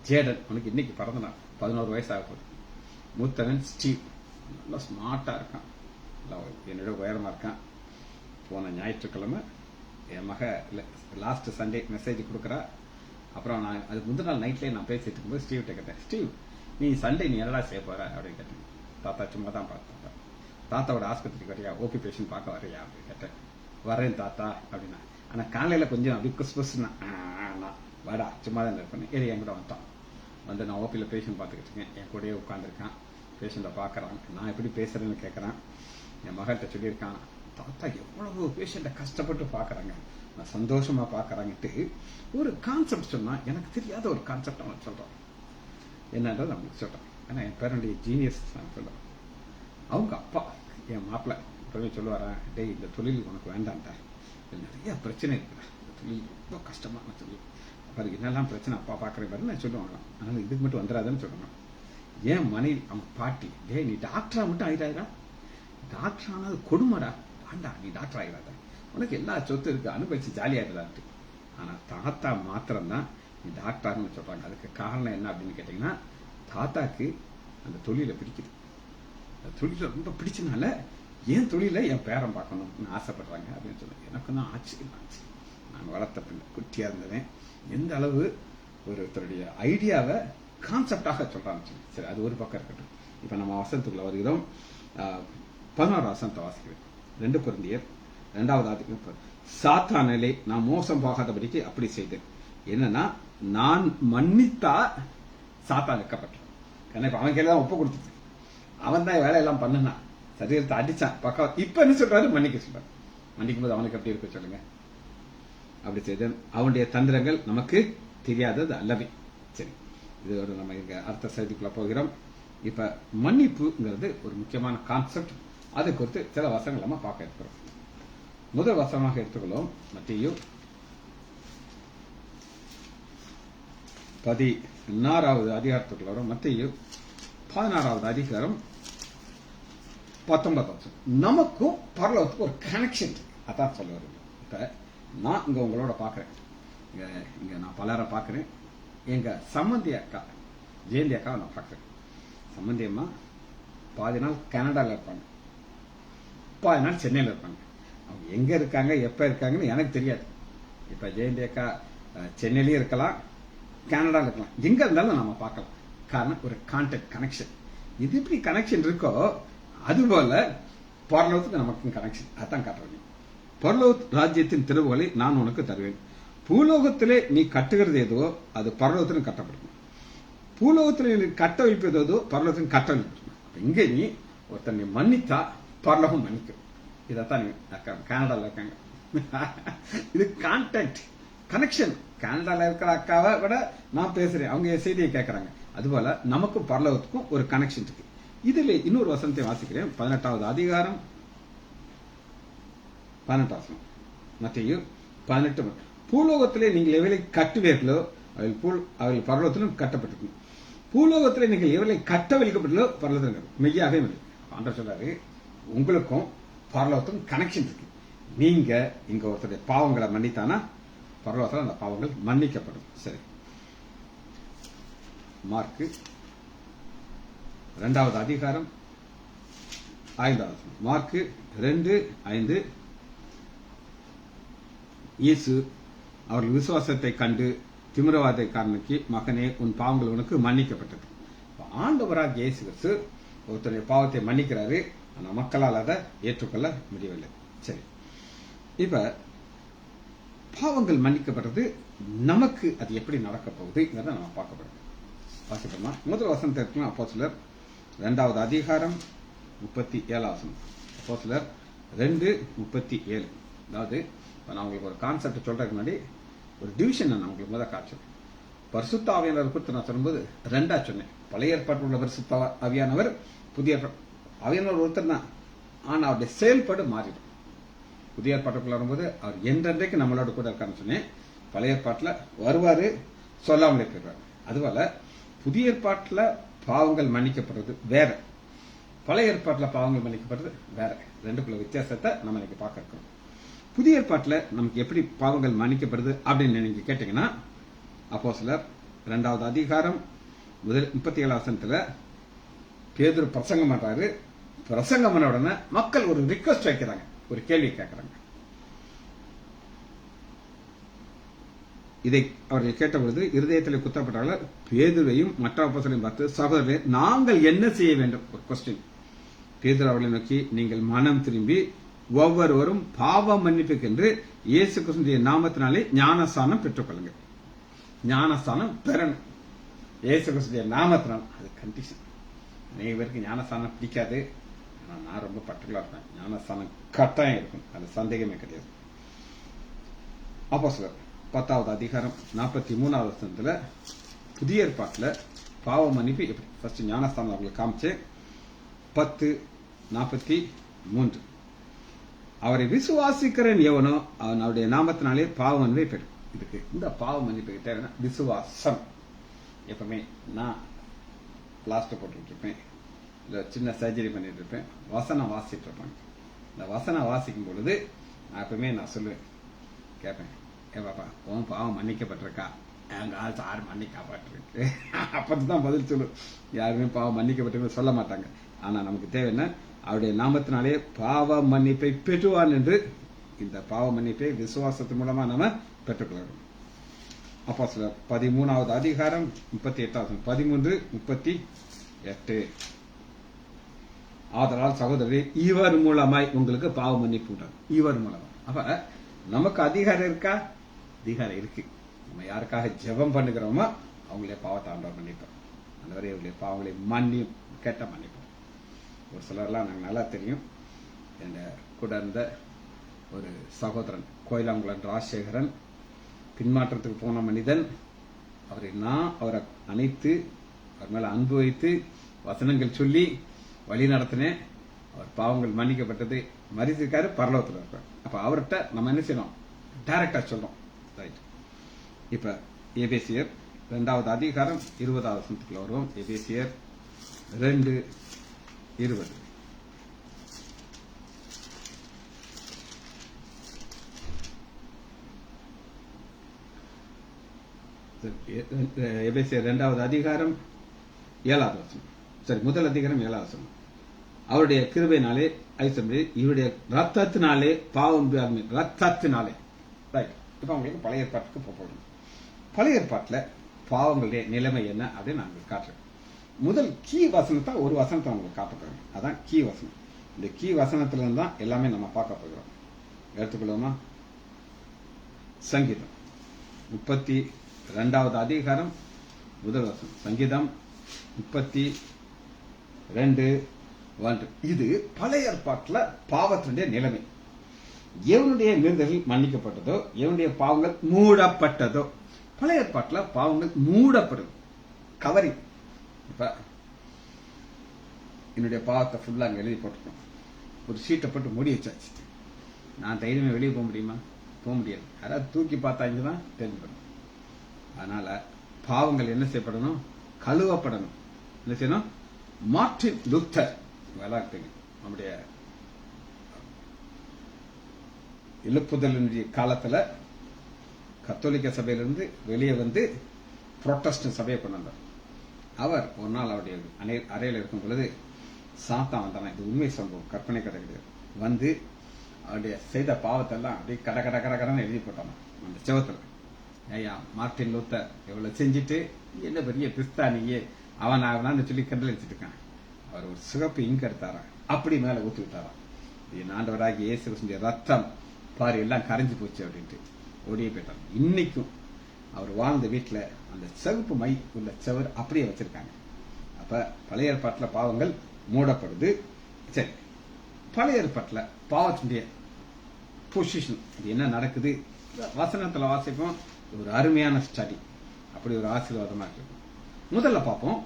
ஜேடன், உனக்கு இன்னைக்கு பிறந்த நாள், 11 வயசு ஆக போகுது. மூத்தவன் ஸ்டீவ், நல்லா ஸ்மார்ட்டா இருக்கான், என்னோட உயரமா இருக்கான். போன ஞாயிற்றுக்கிழமை என் மக லாஸ்ட் சண்டே மெசேஜ் கொடுக்குறா. அப்புறம் நான் அதுக்கு முந்தின நாள் நைட்லேயே நான் பேசிட்டு இருக்கும்போது ஸ்டீவ்கிட்ட கேட்டேன், ஸ்டீவ் நீ சண்டே நீ என்னடா செய்ய போற அப்படின்னு கேட்டேன். தாத்தா சும்மா தான் பார்த்தேன். தாத்தாவோட ஆஸ்பத்திரிக்கு வரையா, ஓபி பேஷண்ட் பார்க்க வரையா அப்படின்னு கேட்டேன். வரேன் தாத்தா அப்படின்னா. ஆனா காலையில கொஞ்சம் அப்படி குஸ்புஸ்னா வாடா சும்மா தான் இருப்பேன். என் கூட வந்து நான் ஓபியில பேஷண்ட் பார்த்துக்கிட்டு இருக்கேன். என் கூடயே உட்காந்துருக்கான், பேஷண்ட்டை பார்க்கறான். நான் எப்படி பேசுறேன்னு கேட்கறான். என் மகள்கிட்ட சொல்லியிருக்கான், தாத்தா எவ்வளவு பேஷண்ட்டை கஷ்டப்பட்டு பார்க்கறாங்க, நான் சந்தோஷமா பார்க்கறாங்கட்டு ஒரு கான்செப்ட் சொன்னா, எனக்கு தெரியாத ஒரு கான்செப்ட் அவன் சொல்றான். என்னன்றது அவனுக்கு சொல்றான். ஏன்னா என் பேரண்டைய ஜீனியஸ் நான் சொல்றேன். அவங்க அப்பா என் மாப்பிள்ள எப்பவுமே சொல்லுவாரா, டேய் இந்த தொழில் உனக்கு வேண்டாம்டா, நிறைய பிரச்சனை இருக்குடா, இந்த தொழில் ரொம்ப கஷ்டமான தொழில், பாரு என்னெல்லாம் பிரச்சனை அப்பா பார்க்குறேன் பாரு நான் சொல்லுவாங்க. அதனால இதுக்கு மட்டும் வந்துடாதுன்னு சொல்லணும். ஏன் மனைவி அவங்க பாட்டி, டே நீ டாக்டரா மட்டும் ஆயிடாதா, டாக்டர் ஆனது கொடுமைடா, ஆண்டா நீ டாக்டர் ஆகிடாத, உனக்கு எல்லா சொத்து இருக்கு, அனுபவிச்சு ஜாலியாகிடாது. ஆனா தாத்தா மாத்திரம்தான் நீ டாக்டர்னு சொல்றாங்க. அதுக்கு காரணம் என்ன அப்படின்னு கேட்டீங்கன்னா, தாத்தாக்கு அந்த தொழிலை பிடிக்குது. அந்த தொழிலை ரொம்ப பிடிச்சனால என் தொழில என் பேரன் பார்க்கணும்னு ஆசைப்படுறாங்க அப்படின்னு சொல்லுவாங்க. எனக்கு தான் ஆச்சரியம் ஆச்சு. நான் வளர்த்த பிள்ளை குட்டியா இருந்தேன், எந்த அளவு ஒருத்தருடைய ஐடியாவை கான்செப்டாக சொல்றான்னு. சரி, அது ஒரு பக்கம் இருக்கட்டும். இப்ப நம்ம வசனத்துக்குள்ள வருகிறோம். 11வது வசனத்தை வாசிக்கிறேன். 2 கொரிந்தியர் 2வது சாத்தானிலே நான் மோசம் போகாதபடிக்கு அப்படி செய்தேன். என்னன்னா, நான் மன்னித்தா சாத்தான் வைக்கப்பட்டான். ஏன்னா இப்ப அவன் கையில தான் ஒப்பு கொடுத்துட்டு அவன் தான் வேலையெல்லாம் பண்ணுனான், சரீரத்தை அடிச்சான் பக்கம். இப்ப என்ன சொல்றாரு, மன்னிக்க சொல்றாரு. மன்னிக்கும் போது அவனுக்கு எப்படி இருக்கு சொல்லுங்க. அப்படி செய்தேன், அவனுடைய தந்திரங்கள் நமக்கு தெரியாதது அல்லவே. சரி, இதோட நம்ம இங்க அடுத்த செய்திக்குள்ள போகிறோம். இப்ப மன்னிப்புங்கிறது ஒரு முக்கியமான கான்செப்ட். அதை குறித்து சில வசனங்கள் நம்ம பார்க்க இருக்கிறோம். முதல் வசனமாக எடுத்துக்கொள்ளும் மத்தேயு 16வது அதிகாரத்துக்குள்ள வரும். மத்தேயு 16வது அதிகாரம் 19 வசனம். நமக்கும் பரலோகத்துக்கும் ஒரு கனெக்ஷன் அதான் சொல்ல வருது. இப்ப நான் இங்க உங்களோட பாக்குறேன், இங்க நான் பலரை பாக்குறேன். எங்க சம்பந்தி அக்கா ஜெயந்தி அக்காவை நான் பாக்குறேன். சம்பந்தி அம்மா பாதி நாள் கனடால இருப்பாங்க, பாதி நாள் சென்னையில இருப்பாங்க. அவங்க எங்க இருக்காங்க எப்ப இருக்காங்கன்னு எனக்கு தெரியாது. இப்ப ஜெயந்தி அக்கா சென்னையிலயும் இருக்கலாம், கனடால இருக்கலாம், எங்க இருந்தாலும் நம்ம பார்க்கலாம். காரணம் ஒரு கான்டாக்ட் கனெக்ஷன். இது எப்படி கனெக்ஷன் இருக்கோ அதுபோல பரலோகத்துக்கு நமக்கு கனெக்ஷன். அதான் காட்டுறேன். பரலோக ராஜ்யத்தின் திறவுகளை நான் உனக்கு தருவேன். பூலோகத்திலே நீ கட்டுகிறது ஏதோ அது பரலோகத்திலும் கட்டப்படும், பூலோகத்திலே நீ கட்ட வைப்பது ஏதோ பரலோகத்திலும் கட்ட வைப்படும். இங்க நீ ஒருத்தன் நீ மன்னித்தா பரலோகம் மன்னிக்கும். இதைத்தான் நீ கனடால இருக்காங்க. இது கான்டாக்ட் கனெக்ஷன். கனடால இருக்கிற அக்காவை விட நான் பேசுறேன், அவங்க என் செய்தியை கேட்கறாங்க. அதுபோல நமக்கும் பரலோகத்துக்கும் ஒரு கனெக்ஷன் இருக்கு. இதுல இன்னொரு வசனத்தை வாசிக்கிறேன். 18வது அதிகாரம் 18 வசனம். மத்தேயு 18. பூலோகத்திலே நீங்கள் எவரை கட்டுவீர்களோ அவர்கள் பரலோகத்திலும் கட்டப்பட்டிருக்கும், பூலோகத்திலே நீங்கள் எவரை கட்டவிழ்க்கப்பட்டோ பரலோகத்திலும். மெய்யாவே ஆண்டவர் சொல்றாரு, உங்களுக்கும் பரலோகத்துக்கும் கனெக்ஷன் இருக்கு. நீங்க இங்க ஒருத்தருடைய பாவங்களை மன்னித்தானா பரலோகத்தில் அந்த பாவங்கள் மன்னிக்கப்படும். சரி, மார்க்கு 2வது அதிகாரம் 5வது வசனம். மார்க்கு 2:5. இயேசு அவர்கள் விசுவாசத்தை கண்டு திமிரவாதக்காரனுக்கு, மகனே உன் பாவங்கள் உனக்கு மன்னிக்கப்பட்டது. ஆண்டவராக இயேசு கிறிஸ்து ஒருத்தருடைய பாவத்தை மன்னிக்கிறாரு, ஆனா மக்களால் அதை ஏற்றுக்கொள்ள முடியவில்லை. சரி, இப்ப பாவங்கள் மன்னிக்கப்பட்டது, நமக்கு அது எப்படி நடக்க போகுதுங்கிறத நம்ம பார்க்கப்படுறோம். வாசிப்போமா? முதல் வசனத்தை இருக்கலாம். அப்போஸ்தலர் 2வது அதிகாரம் 37 வசனம். அப்போஸ்தலர் 2:37. அதாவது நான் உங்களுக்கு ஒரு கான்செப்ட் சொல்றதுக்கு முன்னாடி ஒரு டிவிஷன் நான் உங்களுக்கு முதல் காட்சி. பரிசுத்த ஆவியானவர் குறித்து நான் சொல்லும்போது 2ஆ சொன்னேன். பழைய ஏற்பாட்டில் உள்ள பரிசுத்த ஆவியானவர், புதிய ஆவியானவர் ஒருத்தர் தான், ஆனா அவருடைய செயல்பாடு மாறிடும். புதிய ஏற்பாட்டுக்குள்ள வரும்போது அவர் என்றென்றைக்கு நம்மளோட கூட இருக்காருன்னு சொன்னேன். பழைய ஏற்பாட்டில் வருவாரு, சொல்லாமலே போயிடுவார். அதுபோல புதிய ஏற்பாட்டில் பாவங்கள் மன்னிக்கப்படுறது வேற, பழைய ஏற்பாட்டில் பாவங்கள் மன்னிக்கப்படுறது வேற. ரெண்டுக்குள்ள வித்தியாசத்தை நம்ம இன்னைக்கு பார்க்க இருக்கோம். புதிய ஏற்பாட்டில் நமக்கு எப்படி பாவங்கள் மன்னிக்கப்படுது அப்படின்னு நீங்க கேட்டீங்கன்னா, அப்போஸ்தலர் 2வது அதிகாரம் 37 வசனத்துல பேதுரு பிரசங்கம் பண்றாரு. பிரசங்கம் பண்ண உடனே மக்கள் ஒரு ரிக்வெஸ்ட் வைக்கிறாங்க, ஒரு கேள்வி கேட்கிறாங்க. இதை அவர்கள் கேட்டபொழுது இருதயத்தில் குத்தப்பட்டார்கள். பேதுருவையும் மற்ற அப்போஸ்தலரையும் பார்த்து, சகோதரரே நாங்கள் என்ன செய்ய வேண்டும்? ஒரு கொஸ்டின். பேதுரு அவர்களை நோக்கி, நீங்கள் மனம் திரும்பி ஒவ்வொருவரும் பாவ மன்னிப்புக்கென்று இயேசு கிறிஸ்துவின் நாமத்தினாலே ஞானஸ்தானம் பெற்றுக்கொள்ளுங்கள். ஞானஸ்தானம் பெறணும் இயேசு கிறிஸ்துவின் நாமத்தினால். அது கண்டிஷன். நிறைய பேருக்கு ஞானஸ்தானம் பிடிக்காது, ஆனா நான் ரொம்ப பர்டிகுலர் இருப்பேன். ஞானஸ்தானம் கட்டாயம் இருக்கும், அது சந்தேகமே கிடையாது. அப்போஸ்தலர் 10வது அதிகாரம் 43வது வசனத்துல புதிய ஏற்பாட்டில் பாவ மன்னிப்பு எப்படி ஃபர்ஸ்ட் ஞானஸ்தானம் அவங்களுக்கு காமிச்சு 10:43. அவரை விசுவாசிக்கிறேன் எவனோ அவன் அவருடைய நாமத்தினாலே பாவ மன்னிப்பை பெறும். இதுக்கு இந்த பாவ மன்னிப்புக்கு தேவையான விசுவாசம். எப்பவுமே நான் பிளாஸ்டர் போட்டுட்டு இருப்பேன், இல்லை சின்ன சர்ஜரி பண்ணிட்டு இருப்பேன், வசனம் வாசிட்டு இருப்பேன். இந்த வசனம் வாசிக்கும் பொழுது நான் எப்பவுமே நான் சொல்லுவேன், கேட்பேன், ஏ பாப்பா உன் பாவம் மன்னிக்கப்பட்டிருக்கா? எங்க ஆள் சார் மன்னிக்கப்பட்டிருக்கு. அப்பதான் பதில் சொல்லு. யாருமே பாவம் மன்னிக்கப்பட்டிருக்கு சொல்ல மாட்டாங்க. ஆனா நமக்கு தேவை என்ன? அவருடைய நாமத்தினாலே பாவ மன்னிப்பை பெற்றுவான் என்று. இந்த பாவ மன்னிப்பை விசுவாசத்தின் மூலமா நாம பெற்றுக்கொள்ளணும். அப்போஸ்தலர் 13வது அதிகாரம் 38 13:38. ஆதலால் சகோதரரே இவர் மூலமாய் உங்களுக்கு பாவ மன்னிப்பு உண்டாகும். இவர் மூலமா. அப்ப நமக்கு அதிகாரம் இருக்கா? அதிகாரம் இருக்கு. நம்ம யாருக்காக ஜெபம் பண்ணுகிறோமோ அவங்களே பாவத்தை ஆண்டவர் மன்னிப்போம். அந்த வரை அவங்களுடைய பாவங்களை கேட்ட மன்னிப்போம். ஒரு சிலர்லாம் எனக்கு நல்லா தெரியும். என் கூட இருந்த ஒரு சகோதரன், கோயிலாங்குளம் ராஜசேகரன், பின்மாற்றத்துக்கு போன மனிதன், அவரை அணைத்து அவர் மேல அன்பு வைத்து வசனங்கள் சொல்லி வழி நடத்தினேன். அவர் பாவங்கள் மன்னிக்கப்பட்டது, மறித்திருக்காரு, பரலோகத்தில் இருப்பார். அப்ப அவர்கிட்ட நம்ம என்ன செய்யணும்? டைரக்டா சொல்றோம். ரைட். இப்ப எபேசியர் 2வது அதிகாரம் 20வது வசனத்துக்குள்ள வருவோம். எபேசியர் 2:20. எபேசியர் 2வது அதிகாரம் 7வது வசனம். சரி, முதல் அதிகாரம் 7வது வசனம். அவருடைய கிருபையினாலே இவருடைய ரத்தத்தினாலே பாவம் ரத்தத்தினாலே. ரைட். இப்ப அவங்களுக்கு பழைய ஏற்பாட்டுக்கு போகணும். பழைய ஏற்பாட்டுல பாவங்களுடைய நிலைமை என்ன அப்படின்னு நான் காட்டுறேன். முதல் கீ வசனத்தை ஒரு வசனத்தை உங்களுக்கு காட்டுறேன். அதான் கீ வசனம். இந்த கீ வசனத்துல இருந்து தான் எல்லாமே நம்ம பார்க்க போகிறோம். எடுத்துக்கொள்ளுமா? சங்கீதம் 32வது அதிகாரம் முதல் வசனம். சங்கீதம் 32:1. இது பழைய ஏற்பாட்டுல பாவத்தினுடைய நிலைமை. எவனுடைய மீறுதல்கள் மன்னிக்கப்பட்டதோ, எவனுடைய பாவங்கள் மூடப்பட்டதோ. பழைய ஏற்பாட்டுல பாவங்கள் மூடப்படுது, கவரி. இப்ப என்னுடைய பாவத்தை ஃபுல்லா அங்க எழுதி போட்டுக்கணும். ஒரு சீட்டை போட்டு மூடி வச்சாச்சு. நான் தைரியமே வெளியே போக முடியுமா? போக முடியாது. யாராவது தூக்கி பார்த்தாங்கதான் தெரிஞ்சுக்கணும். அதனால பாவங்கள் என்ன செய்யப்படணும்? கழுவப்படணும். என்ன செய்யணும்? மார்ட்டின் லூத்தர் நம்முடைய எழுப்புதலினுடைய காலத்துல கத்தோலிக்க சபையிலிருந்து வெளியே வந்து புரோட்டஸ்டன்ட் சபையை கொண்டு வந்தார். அவர் ஒரு நாள் அவருடைய அறையில் இருக்கும் பொழுது சாத்தான் வந்தான. இது உண்மை சம்பவம், கற்பனை கதை கிடையாது. வந்து அவருடைய செய்த பாவத்தை எல்லாம் அப்படியே கட கட கட கடன்னு எழுதி போட்டான அந்த செவத்துல. ஐயா, மார்ட்டின் லூத்தர் எவ்வளவு செஞ்சுட்டு என்ன பெரிய கிறிஸ்தானியே அவன் ஆகலான்னு சொல்லி கண்டல் அடிச்சுட்டு இருக்கான். அவர் ஒரு சிகப்பு இங்கு எடுத்தாராம், அப்படி மேல ஊத்தி விட்டாராம். என் ஆண்டவராகி இயேசு கிறிஸ்துவின் ரத்தம் பாரு எல்லாம் கரைஞ்சு போச்சு அப்படின்ட்டு ஓடியே போயிட்டார். இன்னைக்கும் அவர் வாழ்ந்த வீட்டுல அந்த சிவப்பு மை உள்ள செவர் அப்படியே வச்சிருக்காங்க. அப்ப பழைய ஏற்பாட்டுல பாவங்கள் மூடப்படுது. சரி, பழைய ஏற்பாட்டுல பாவத்தினுடைய பொசிஷன் என்ன நடக்குது வசனத்துல வாசிப்போம். ஒரு அருமையான ஸ்டடி, அப்படி ஒரு ஆசீர்வாதமா இருக்கு. முதல்ல பார்ப்போம்.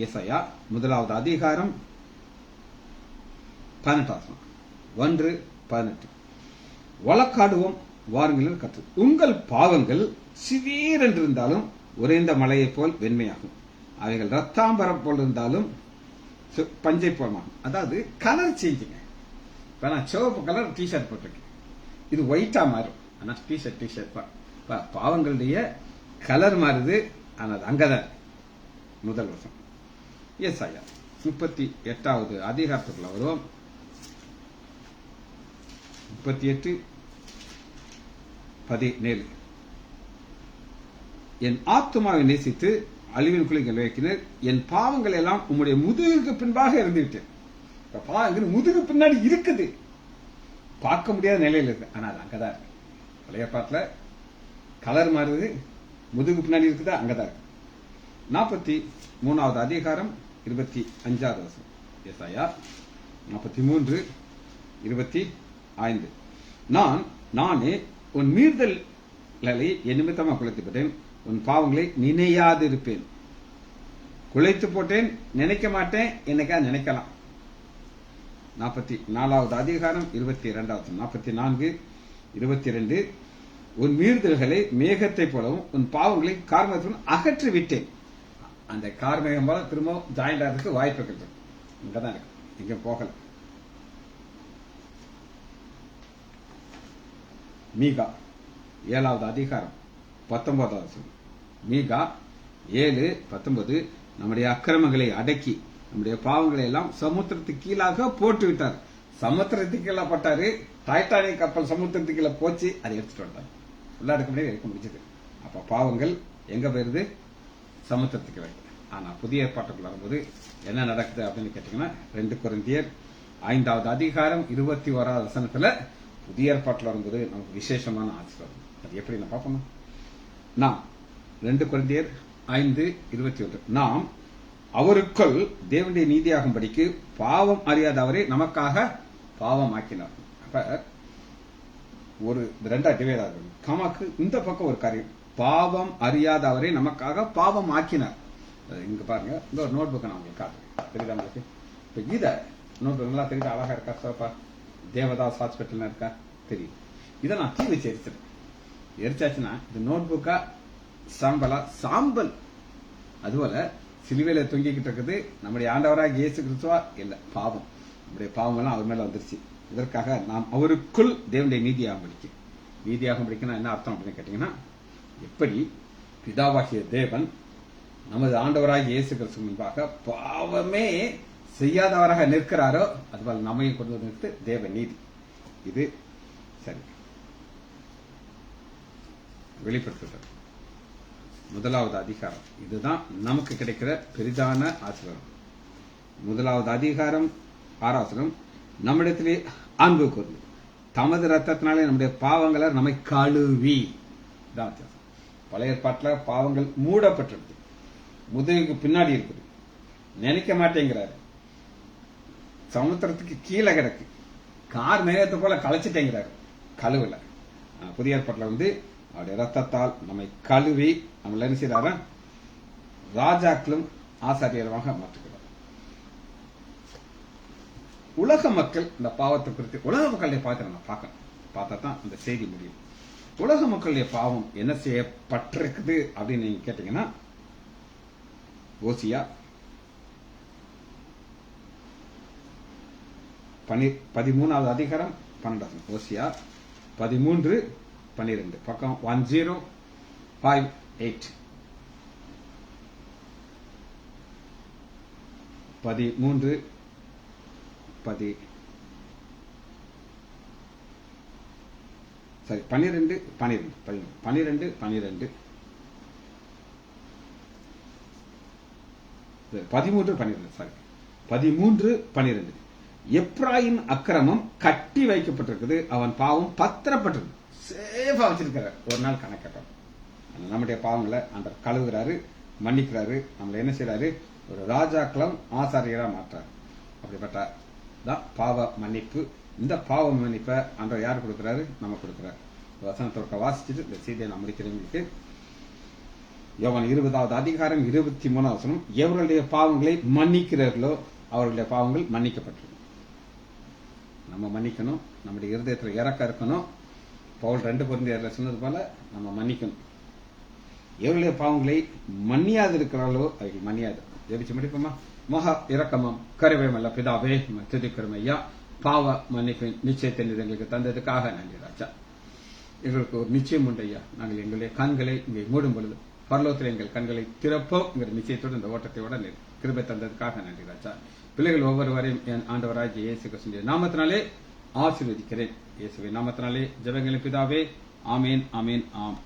ஏசாயா 1வது அதிகாரம் 18 1:18. வழக்காடுவோம் வாருங்கள் கற்று, உங்கள் பாவங்கள் சிவீரென்றிருந்தாலும் உறைந்த மலையை போல் வெண்மையாகும், அவைகள் ரத்தாம்பரம் போல் இருந்தாலும் பஞ்சை போலமாகும். அதாவது கலர் சேஞ்சுங்க. இப்ப நான் சிவப்பு கலர் டிஷர்ட் போட்டிருக்கேன், இது ஒயிட்டா மாறும். ஆனா டிஷர்ட் பாவங்களுடைய கலர் மாறுது. ஆனால் அங்கதான் முதல் வருஷம். ஏசாயா 38வது அதிகாரத்துக்குள்ள வருவோம். 38:17. என் ஆத்துமாவை நேசித்து அழிவின் குழிகள் வைக்கினர், என் பாவங்கள் எல்லாம் உம்முடைய முதுகுக்கு பின்பாக இருந்துவிட்டேன். பாவங்கள் முதுகு பின்னாடி இருக்குது, பார்க்க முடியாத நிலையில் இருக்கு. ஆனால் அங்கதான் இருக்கு. பழைய பாட்டுல கலர் மாறுது, முதுகு பின்னாடி இருக்குதா? அங்கதான் இருக்கு. 43வது அதிகாரம் 25வது வசனம். ஏசாயா 43:25. நானே உன் மீறுதல்களை என் நிமித்தமாக குலைத்துப்பட்டேன், உன் பாவங்களை நினையாதிருப்பேன். குலைத்து போட்டேன், நினைக்க மாட்டேன், என்னைக்கா நினைக்கலாம். 44வது அதிகாரம் 22வது 44:22. உன் மீறுதல்களை மேகத்தை போலவும் உன் பாவங்களை கார்மேகத்துடன் அகற்றி விட்டேன். அந்த கார்மேகம் போல திரும்ப ஜாயிண்ட் ஆகிறதுக்கு வாய்ப்பு இருக்கு. இங்கதான் இருக்கு, இங்க போகல. மீகா 7வது அதிகாரம் 19வது வசனம். மீகா 7:19. நம்முடைய அக்கிரமங்களை அடக்கி நம்முடைய பாவங்களை எல்லாம் சமுத்திரத்துக்கு கீழாக போட்டு விட்டார். சமுத்திரத்துக்கு கீழே பட்டாரு. டைட்டானிக் கப்பல் சமுத்திரத்துக்கு கீழே போச்சு, அதை எடுத்துட்டு வந்தார். ஃபுல்லா எடுக்க முடியாது, எடுக்க முடிஞ்சது. அப்ப பாவங்கள் எங்க போயிருது? சமுத்திரத்துக்கு வைக்க. ஆனா புதிய ஏற்பாட்டுக்குள்ள வரும்போது என்ன நடக்குது அப்படின்னு கேட்டீங்கன்னா, 2 கொரிந்தியர் 5வது அதிகாரம் 21வது வசனத்துல புதிய ஏற்பாட்டுல வரும்போது நமக்கு விசேஷமான ஆசீர்வாதம். அது எப்படி நான் பார்ப்போம். நாம் 2 கொரிந்தியர் 5:21. நாம் அவருக்குள் தேவனுடைய நீதியாகும்படிக்கு பாவம் அறியாத அவரை நமக்காக பாவம் ஆக்கினார். அப்ப ஒரு 2 டிவைட் ஆகும். கமாக்கு இந்த பக்கம் ஒரு காரியம், பாவம் அறியாத அவரை நமக்காக பாவம் ஆக்கினார். இங்க பாருங்க, இந்த ஒரு நோட் புக்கை நான் உங்களுக்கு காட்டுறேன். தெரியுதா உங்களுக்கு? இப்ப இத நோட் புக் நல்லா தெரியுதா? அழகா இருக்கா? சோப்பா தேவதாஸ் ஹாஸ்பிட்டல் இருக்கா? தெரியும். இதை நான் தீ வச்சு எரிச்சிருக்கேன். எரிச்சாச்சுன்னா இது நோட் புக்கா சாம்பலா? சாம்பல். அதுபோல சிலுவையில தொங்கிக்கிட்டு இருக்குது நம்முடைய ஆண்டவராக இயேசு கிறிஸ்துவா? இல்ல, பாவம். நம்முடைய பாவம் எல்லாம் அவர் மேல வந்துருச்சு. இதற்காக நாம் அவருக்குள் தேவனுடைய நீதியாக படிக்கணும். என்ன அர்த்தம் அப்படின்னு கேட்டீங்கன்னா, எப்படி பிதாவாகிய தேவன் நமது ஆண்டவராக இயேசு கிறிஸ்து முன்பாக பாவமே செய்யாதவராக நிற்கிறாரோ, அதுபோல நம்மையும் கொண்டு வந்து நிறுத்து தேவ நீதி. இது சரி. வெளிப்படுத்துதல் 1வது அதிகாரம். இதுதான் நமக்கு கிடைக்கிற பெரிதான ஆசீர்வாதம். 1வது அதிகாரம் 6வது வசனம், நம்மிடத்திலே அன்பு கூர்ந்து தமது ரத்தத்தினாலே நம்முடைய பாவங்களை நம்மை கழுவி. பழைய ஏற்பாட்டில் பாவங்கள் மூடப்பட்டிருக்கு, முதுகுக்கு பின்னாடி இருக்குது, நினைக்க மாட்டேங்கிறாரு. சமுத்திரத்துக்கு கீழே கிடக்கு, கார் மேகத்தை போல களைச்சிட்டேங்கிறாரு, கழுவுல. புதிய ஏற்பாட்டில் அவருடைய ரத்தத்தால் நம்மை கழுவி நம்மள என்ன செய்யறாரு? ராஜாக்களும் ஆசாரியமாக மாற்றுகிறார். உலக மக்கள் இந்த பாவத்தை குறித்து, உலக மக்களுடைய பாவத்தை நம்ம பார்க்கணும். பார்த்தா தான் இந்த செய்தி முடியும். உலக மக்களுடைய பாவம் என்ன செய்யப்பட்டிருக்குது அப்படின்னு நீங்க கேட்டீங்கன்னா, ஓசியா 13வது அதிகாரம் 12. ஓசியா 13:12 பக்கம் 1058. 13 சரி 12 13:12 எப்ராயிம் அக்கிரமம் கட்டி வைக்கப்பட்டிருக்குது, அவன் பாவம் பத்திரப்பட்டிருக்கு. சேஃபா வச்சிருக்கிறார். ஒரு நாள் கணக்கட்டும். நம்முடைய பாவங்களை அந்த கழுவுறாரு, மன்னிக்கிறாரு. நம்மள என்ன செய்யறாரு? ஒரு ராஜாக்களம் ஆசாரியரா மாற்றாரு. அப்படிப்பட்ட பாவ மன்னிப்பு. இந்த பாவ மன்னிப்பை அன்ற யார் கொடுக்கிறாரு? நம்ம கொடுக்கிறாரு. வசனத்தோட வாசிச்சுட்டு இந்த செய்தியை நான் முடிக்கிறவங்களுக்கு, யோவான் 20வது அதிகாரம் 23வது வசனம், எவர்களுடைய பாவங்களை மன்னிக்கிறார்களோ அவர்களுடைய பாவங்கள் மன்னிக்கப்பட்டிருக்கும். நம்ம மன்னிக்கணும், நம்முடைய இருதயத்தில் இறக்கம் இருக்கணும். பவுல் 2 கொரிந்தியர்ல சொன்னது போல நம்ம மன்னிக்கணும். எவர்களுடைய பாவங்களை மன்னியாது இருக்கிறார்களோ அவர்கள் மன்னியாது. ஜெபிச்சு முடிப்போமா? மகா இரக்கமும் கருவையுமுள்ள பிதாவே, துதிக்கிறோம் ஐயா. பாவ மன்னிப்பின் நிச்சயத்தை எங்களுக்கு தந்ததுக்காக நன்றி ராஜா. எங்களுக்கு ஒரு நிச்சயம் உண்டு ஐயா. நாங்கள் எங்களுடைய கண்களை இங்கே மூடும் பொழுது பரலோகத்தில் எங்கள் கண்களை திறப்போம் என்கிற நிச்சயத்தோடு இந்த ஓட்டத்தையோட கிருபை தந்ததுக்காக நன்றி ராஜா. பிள்ளைகள் ஒவ்வொருவரையும் என் ஆண்டவராகிய இயேசு கிறிஸ்துவின் நாமத்தினாலே ஆசீர்வதிக்கிறேன். இயேசுவின் நாமத்தினாலே ஜெபங்களின் பிதாவே. ஆமேன், ஆமேன், ஆம்.